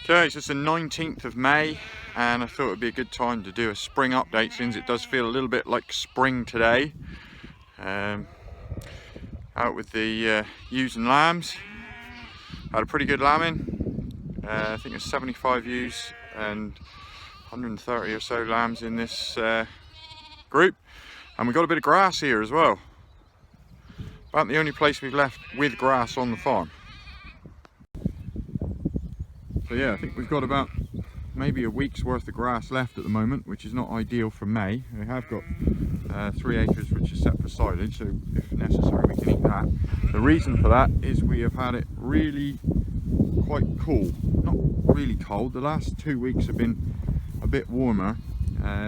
Okay, so it's the 19th of May and I thought it would be a good time to do a spring update since it does feel a little bit like spring today. Out with the ewes and lambs. Had a pretty good lambing. I think there's 75 ewes and 130 or so lambs in this group. And we got a bit of grass here as well. About the only place we've left with grass on the farm. So yeah, I think we've got about maybe a week's worth of grass left at the moment, which is not ideal for May. We have got 3 acres which is set for silage, so if necessary we can eat that. The reason for that is we have had it really quite cool. Not really cold, the last 2 weeks have been a bit warmer,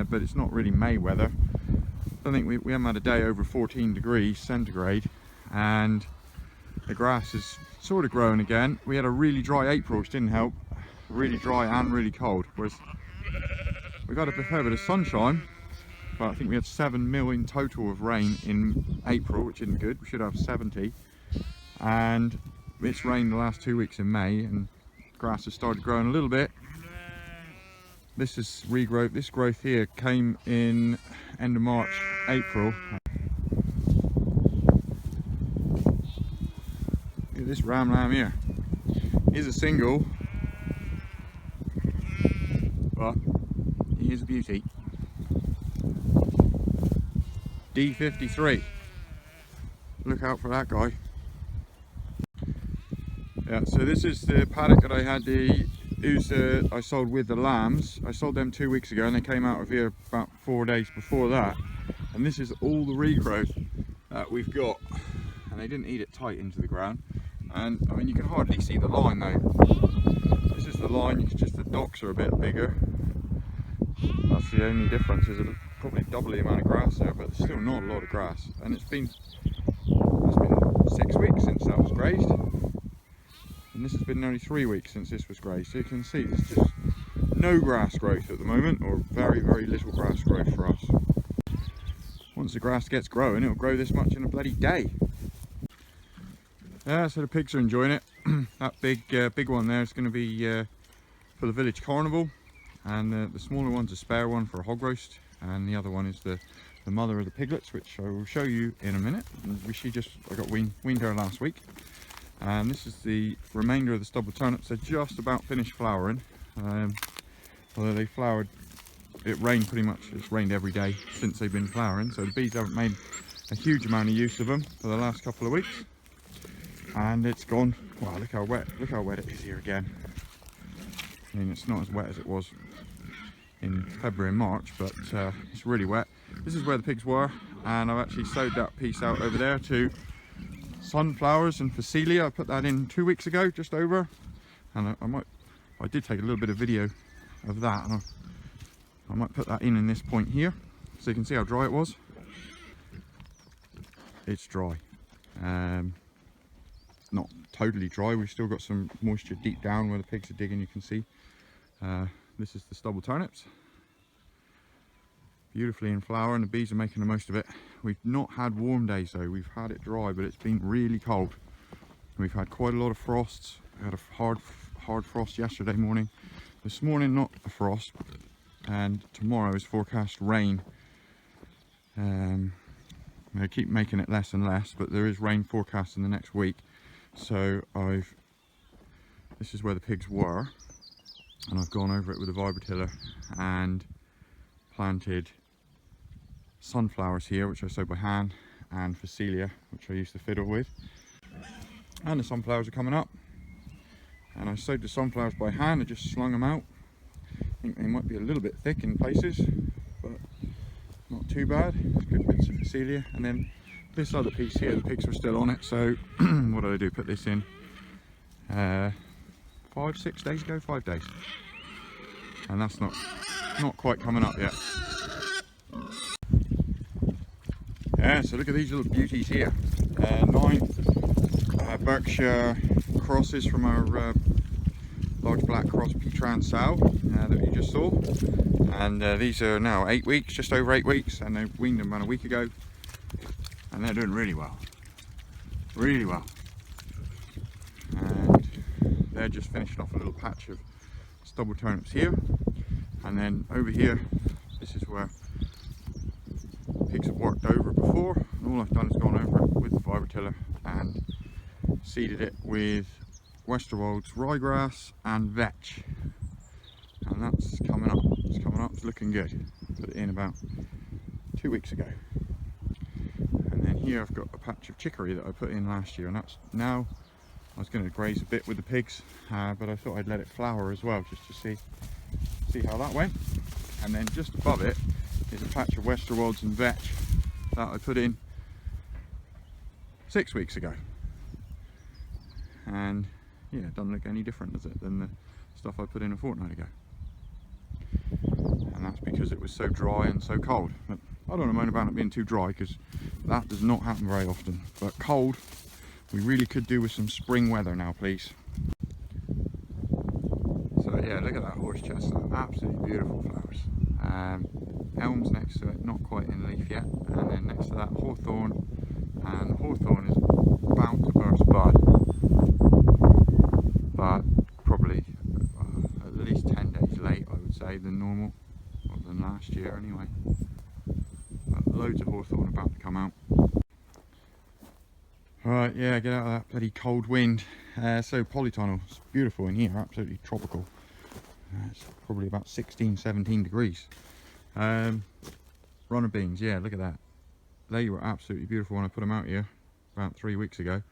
but it's not really May weather. I think we haven't had a day over 14 degrees centigrade, and the grass is sort of growing again. We had a really dry April, which didn't help. Really dry and really cold, whereas we got a fair bit of sunshine, but I think we had 7 mil in total of rain in April, which isn't good. We should have 70, and it's rained the last 2 weeks in May and grass has started growing a little bit. This is regrowth. This growth here came in end of March, April. Look at this ram lamb here. He's a single, but he is a beauty. D53. Look out for that guy. Yeah, so this is the paddock that I had the ewes I sold with the lambs. I sold them 2 weeks ago and they came out of here about 4 days before that. And this is all the regrowth that we've got. And they didn't eat it tight into the ground. And I mean, you can hardly see the line though. This is the line, just the docks are a bit bigger. That's the only difference, is probably double the amount of grass there, but there's still not a lot of grass. And it's been 6 weeks since that was grazed. And this has been only 3 weeks since this was grazed. So you can see there's just no grass growth at the moment, or very, very little grass growth for us. Once the grass gets growing, it'll grow this much in a bloody day. Yeah, so the pigs are enjoying it. That big one there is going to be for the village carnival, and the smaller one's a spare one for a hog roast, and the other one is the mother of the piglets, which I will show you in a minute. I got weaned her last week. And this is the remainder of the stubble turnips. They're just about finished flowering. Although they flowered, it rained pretty much, it's rained every day since they've been flowering, so the bees haven't made a huge amount of use of them for the last couple of weeks. And it's gone, wow, look how wet it is here again. I mean, it's not as wet as it was in February and March, but it's really wet. This is where the pigs were, and I've actually sowed that piece out over there to sunflowers and phacelia. I put that in 2 weeks ago, just over, and I did take a little bit of video of that, and I might put that in this point here so you can see how dry it was. It's dry, not totally dry. We've still got some moisture deep down where the pigs are digging, you can see. This is the stubble turnips, beautifully in flower, and the bees are making the most of it. We've not had warm days though, we've had it dry, but it's been really cold. We've had quite a lot of frosts. We had a hard frost yesterday morning. This morning not a frost, and tomorrow is forecast rain. They keep making it less and less, but there is rain forecast in the next week. So this is where the pigs were, and I've gone over it with a vibratiller and planted sunflowers here, which I sowed by hand, and phacelia, which I used to fiddle with. And the sunflowers are coming up, and I sowed the sunflowers by hand. I just slung them out. I think they might be a little bit thick in places, but not too bad. It's good bits of phacelia. And then this other piece here, the pigs were still on it, so what did I do? Put this in 5 days ago, 5 days, and that's not quite coming up yet. Yeah, so look at these little beauties here. 9 Berkshire crosses from our large black cross Petran sow that you just saw, and these are now 8 weeks, just over 8 weeks, and they weaned them about a week ago, and they're doing really well, and they're just finishing off a little patch of stubble turnips here, and then over here, this is where pigs have worked over before, and all I've done is gone over it with the fibre tiller and seeded it with Westerwold's ryegrass and vetch, and that's coming up. It's coming up, it's looking good. Put it in about 2 weeks ago. And then here I've got a patch of chicory that I put in last year, and that's now, I was going to graze a bit with the pigs, but I thought I'd let it flower as well, just to see how that went. And then just above it is a patch of Westerwold's and vetch that I put in 6 weeks ago. And yeah, it doesn't look any different, does it, than the stuff I put in a fortnight ago. And that's because it was so dry and so cold. But I don't moan about it being too dry, because that does not happen very often. But cold, we really could do with some spring weather now, please. So yeah, look at that horse chestnut, absolutely beautiful flowers. Elms next to it, not quite in leaf yet, and then next to that hawthorn, and hawthorn is bound to burst bud, but probably at least 10 days late, I would say, than normal, or than last year anyway. But loads of hawthorn about to come out. Right, yeah, get out of that bloody cold wind. So polytunnel, it's beautiful in here, absolutely tropical. It's probably about 16-17 degrees. Runner beans, yeah, look at that. They were absolutely beautiful when I put them out here about 3 weeks ago.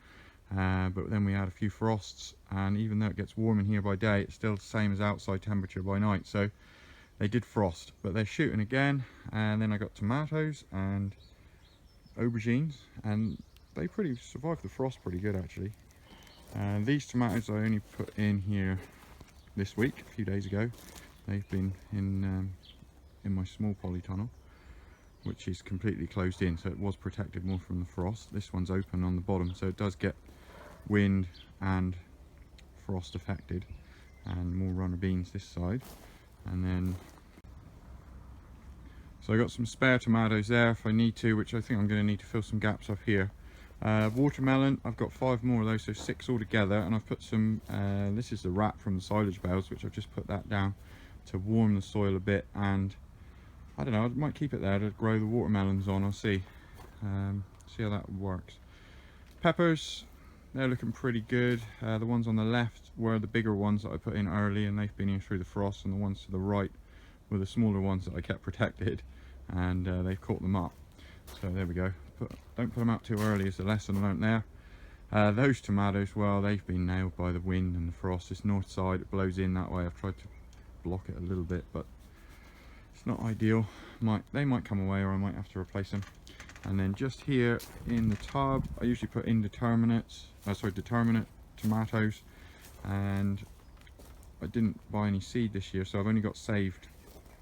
But then we had a few frosts, and even though it gets warm in here by day, it's still the same as outside temperature by night. So they did frost, but they're shooting again. And then I got tomatoes and aubergines, and they pretty survived the frost pretty good actually. These tomatoes I only put in here this week, a few days ago. They've been in my small polytunnel, which is completely closed in, so it was protected more from the frost. This one's open on the bottom, so it does get wind and frost affected, and more runner beans this side. And then so I got some spare tomatoes there if I need to, which I think I'm going to need to fill some gaps up here. Watermelon, I've got 5 more of those, so 6 altogether, and I've put some, this is the wrap from the silage bales, which I've just put that down to warm the soil a bit, and I don't know, I might keep it there to grow the watermelons on. I'll see. See how that works. Peppers, they're looking pretty good. The ones on the left were the bigger ones that I put in early, and they've been in through the frost, and the ones to the right were the smaller ones that I kept protected, and they've caught them up. So there we go. Don't put them out too early is the lesson learnt there. Those tomatoes, well, they've been nailed by the wind and the frost. It's north side, it blows in that way. I've tried to block it a little bit, but it's not ideal. They might come away, or I might have to replace them. And then just here in the tub, I usually put determinate tomatoes, and I didn't buy any seed this year, so I've only got saved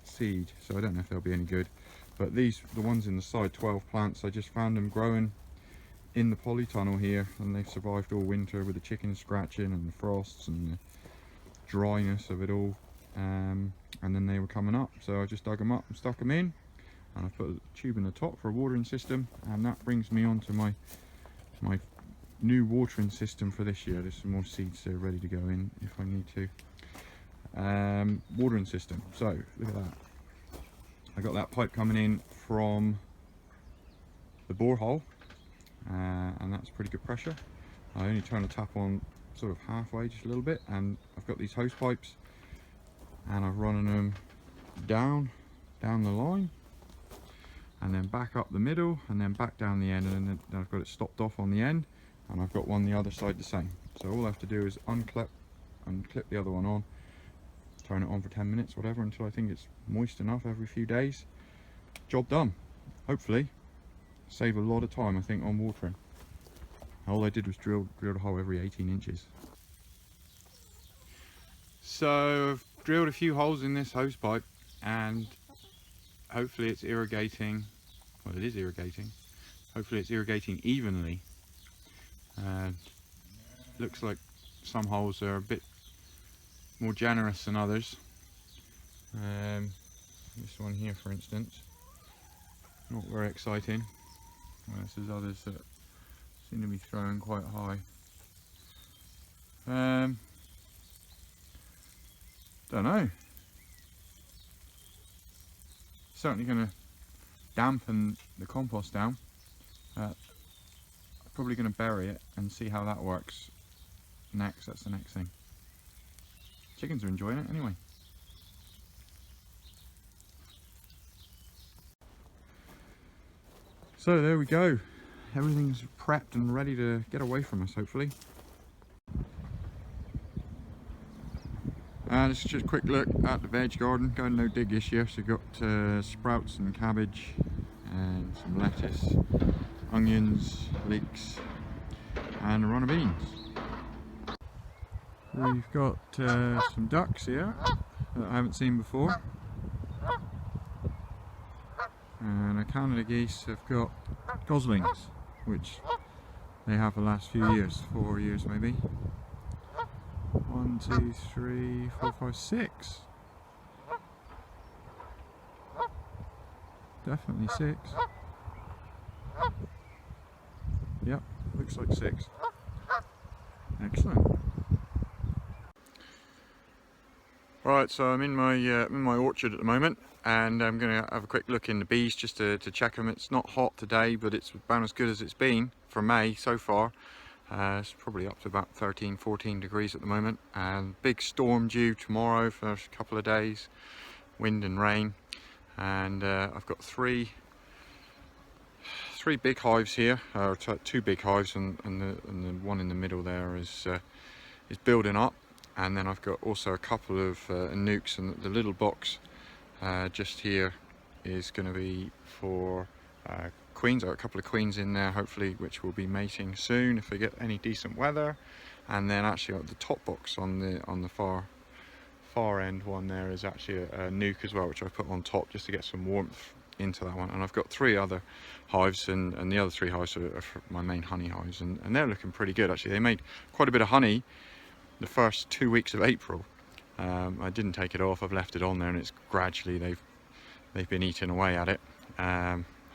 seed, so I don't know if they'll be any good. But these, the ones in the side, 12 plants, I just found them growing in the polytunnel here, and they've survived all winter with the chickens scratching and the frosts and the dryness of it all. And then they were coming up, so I just dug them up and stuck them in, and I put a tube in the top for a watering system, and that brings me on to my new watering system for this year. There's some more seeds there ready to go in if I need to. Watering system, so look at that. I got that pipe coming in from the borehole, and that's pretty good pressure. I only turn the tap on sort of halfway, just a little bit, and I've got these hose pipes, and I'm running them down the line, and then back up the middle, and then back down the end, and then I've got it stopped off on the end, and I've got one the other side the same. So all I have to do is unclip the other one on, turn it on for 10 minutes, whatever, until I think it's moist enough every few days. Job done. Hopefully save a lot of time, I think, on watering. All I did was drill a hole every 18 inches. So I've drilled a few holes in this hose pipe, and hopefully it's irrigating. Well, it is irrigating. Hopefully it's irrigating evenly. Looks like some holes are a bit more generous than others. This one here, for instance, not very exciting. Whereas there's others that seem to be throwing quite high. Don't know. Certainly going to dampen the compost down. Probably going to bury it and see how that works next. That's the next thing. Chickens are enjoying it anyway. So there we go. Everything's prepped and ready to get away from us, hopefully. This is just a quick look at the veg garden. Going no dig this year, so we've got sprouts and cabbage and some lettuce, onions, leeks and a run of beans. We've got some ducks here that I haven't seen before, and our Canada geese have got goslings, which they have the last few years, 4 years maybe. 1, 2, 3, 4, 5, 6. Definitely 6. Yep, looks like 6. Excellent. Right, so I'm in my orchard at the moment, and I'm going to have a quick look in the bees just to check them. It's not hot today, but it's about as good as it's been for May so far. It's probably up to about 13, 14 degrees at the moment, and big storm due tomorrow for a couple of days, wind and rain. And I've got three big hives here, or 2 big hives, and the one in the middle there is building up. And then I've got also a couple of nukes, and the little box just here is going to be for queens. I've got a couple of queens in there, hopefully, which will be mating soon if we get any decent weather. And then actually the top box on the far end one there is actually a nuke as well, which I put on top just to get some warmth into that one. And I've got 3 other hives, and the other 3 hives are my main honey hives, and they're looking pretty good actually. They made quite a bit of honey the first 2 weeks of April. I didn't take it off, I've left it on there, and it's gradually they've been eating away at it.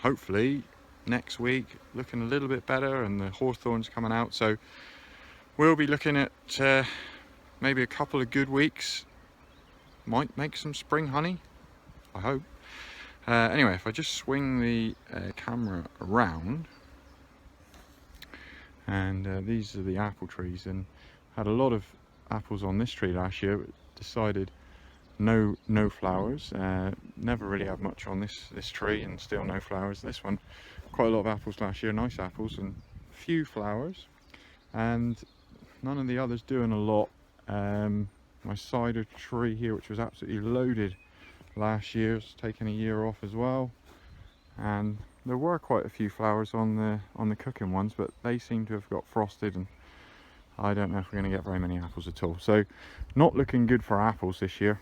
Hopefully next week looking a little bit better, and the hawthorn's coming out, so we'll be looking at maybe a couple of good weeks. Might make some spring honey, I hope. Anyway, if I just swing the camera around, and these are the apple trees, and had a lot of apples on this tree last year, but decided no flowers. Never really had much on this tree, and still no flowers. This one, quite a lot of apples last year, nice apples, and few flowers, and none of the others doing a lot. My cider tree here, which was absolutely loaded last year, has taken a year off as well, and there were quite a few flowers on the cooking ones, but they seem to have got frosted, and I don't know if we're going to get very many apples at all. So not looking good for apples this year.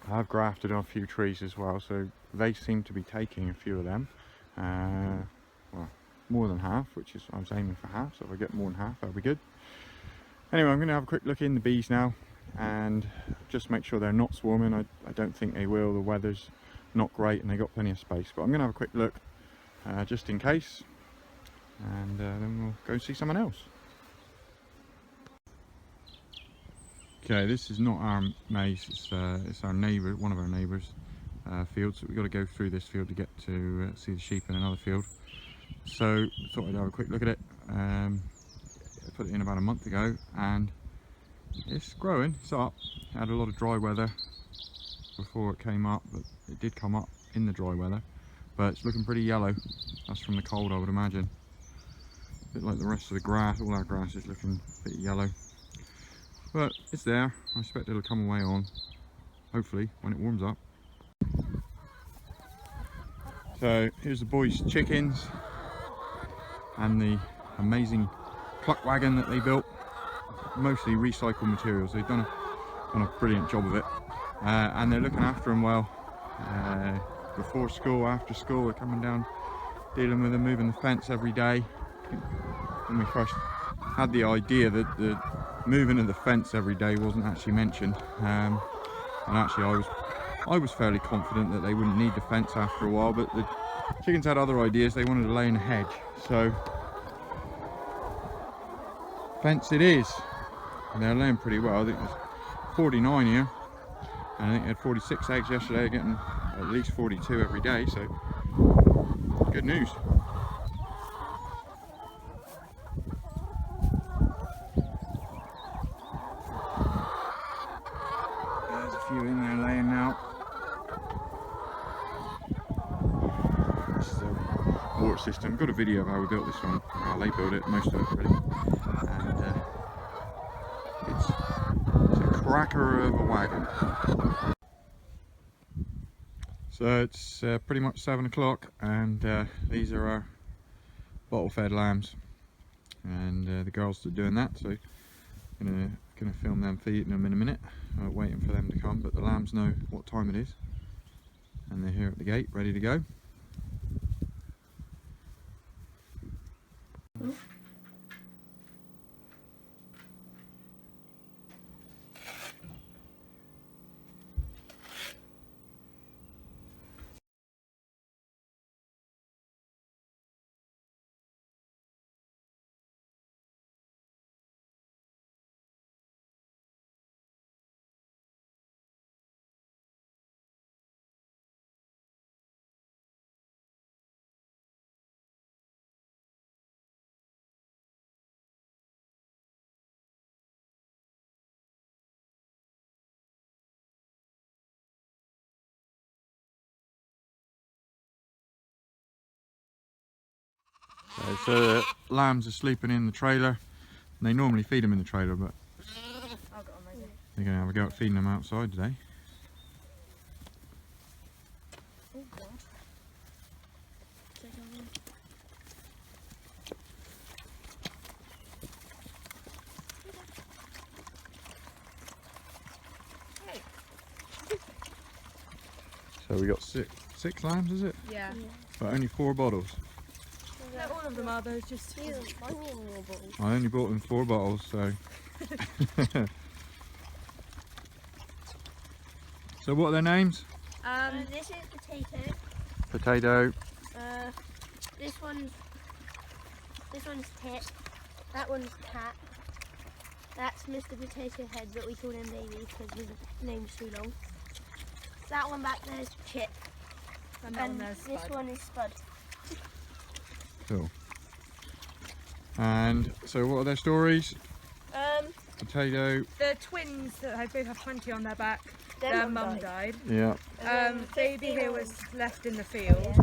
I've grafted on a few trees as well, so they seem to be taking a few of them. Well, more than half, which is, I was aiming for half, so if I get more than half, that'll be good. Anyway, I'm going to have a quick look in the bees now, and just make sure they're not swarming. I don't think they will. The weather's not great, and they got plenty of space, but I'm going to have a quick look just in case, and then we'll go see someone else. Okay, this is not our maze, it's our neighbour, one of our neighbours' fields. So we've got to go through this field to get to see the sheep in another field. So thought I'd have a quick look at it. I put it in about a month ago, and it's growing, it's up. It had a lot of dry weather before it came up, but it did come up in the dry weather. But it's looking pretty yellow. That's from the cold, I would imagine. A bit like the rest of the grass, all our grass is looking a bit yellow. But it's there. I expect it'll come away on, hopefully, when it warms up. So here's the boys' chickens and the amazing pluck wagon that they built. Mostly recycled materials. They've done a brilliant job of it, and they're looking after them well. Before school, after school, we're coming down, dealing with them, moving the fence every day. When we first had the idea that the moving of the fence every day wasn't actually mentioned, and actually I was fairly confident that they wouldn't need the fence after a while, but the chickens had other ideas. They wanted to lay in a hedge, so fence it is, and they're laying pretty well. I think there's 49 here, And I think they had 46 eggs yesterday, getting at least 42 every day, so good news. There's a few in there laying now. This is a water system. Got a video of how we built this one. Well, they built it, most of it really. And it's a cracker of a wagon. So it's pretty much 7 o'clock, and these are our bottle fed lambs, and the girls are doing that, so gonna film them feeding them in a minute, waiting for them to come. But the lambs know what time it is, and they're here at the gate ready to go. So the lambs are sleeping in the trailer. And they normally feed them in the trailer, but they're going to have a go at feeding them outside today. So we got six lambs, is it? Yeah. But only 4 bottles. No, all of them are, those just... I only bought them 4 bottles, so... So what are their names? This is Potato. Potato. This one's Tit. That one's Cat. That's Mr. Potato Head, but we call him Baby because his name's too long. That one back there is Chip. And this one is Spud. Cool. And so what are their stories? Potato. The twins that both have 20 on their back. Their mum died. Yeah. Baby here was left in the field.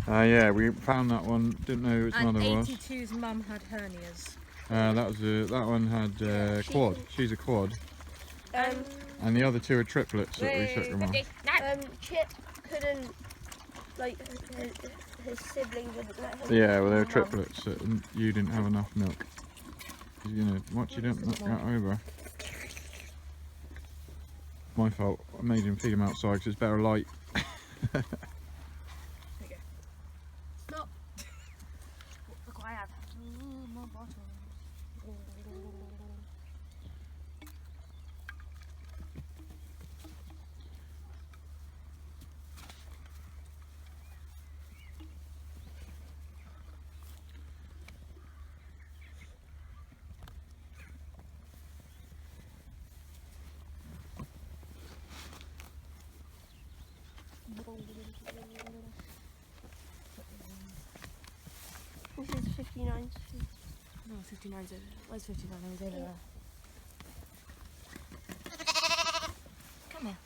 Yeah, we found that one. Didn't know who its mother was. 82's mum had hernias. That one had quad. She's a quad. And the other 2 are triplets that we took them on. Chip couldn't, like, his siblings wouldn't let him. Yeah, well, they were triplets, and you didn't have enough milk. You know, once you didn't knock that over. My fault. I made him feed him outside because it's better light. There you go. Stop. Look what I have. Ooh, more bottles. This is 59. No, 59's over. Where's 59? I was over there. Come here.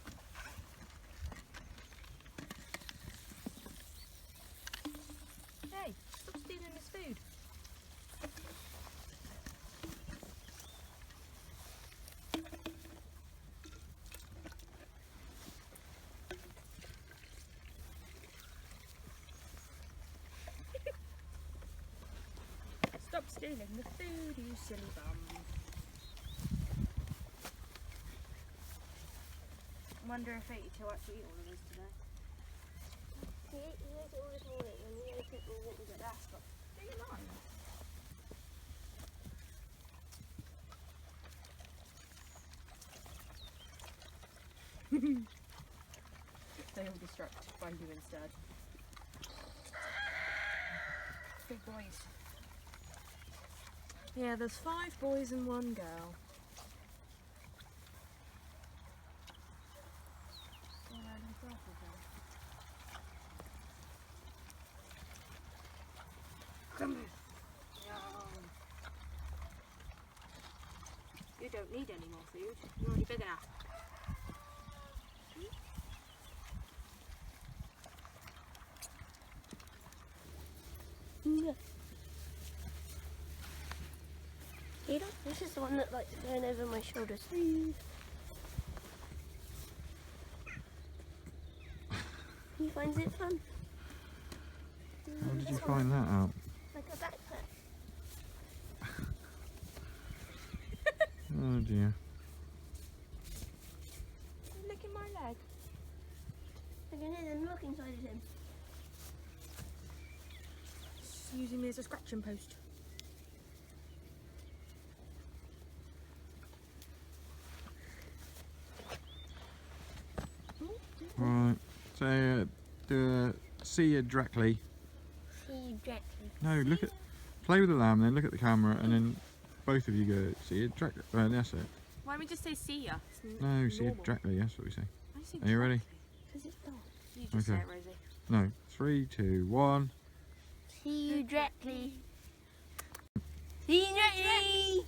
Hey, stop stealing this food. Stop stealing the food, you silly bum. I wonder if 82 actually eat all of this today. He ate it all this morning and the other people didn't get that stuff. Do you mind? They all distract by you instead. Big boys. Yeah, there's 5 boys and 1 girl. Come here. You don't need any more food. You're already big enough. Yeah. You know, this is the one that likes going over my shoulders. He finds it fun. How did you find that out? Like a backpack. Oh dear. He's licking my leg. I can hear them look inside of him. He's using me as a scratching post. Right. So do see you directly. See you directly. No, look at play with the lamb, then look at the camera, and then both of you go see you directly. Right, that's it. Why don't we just say see ya? No, see you directly. That's what we say. Why do you say Are you ready? Because it's dark. You just Okay. say it, Rosie. No. 3, 2, 1. See you directly. See you directly.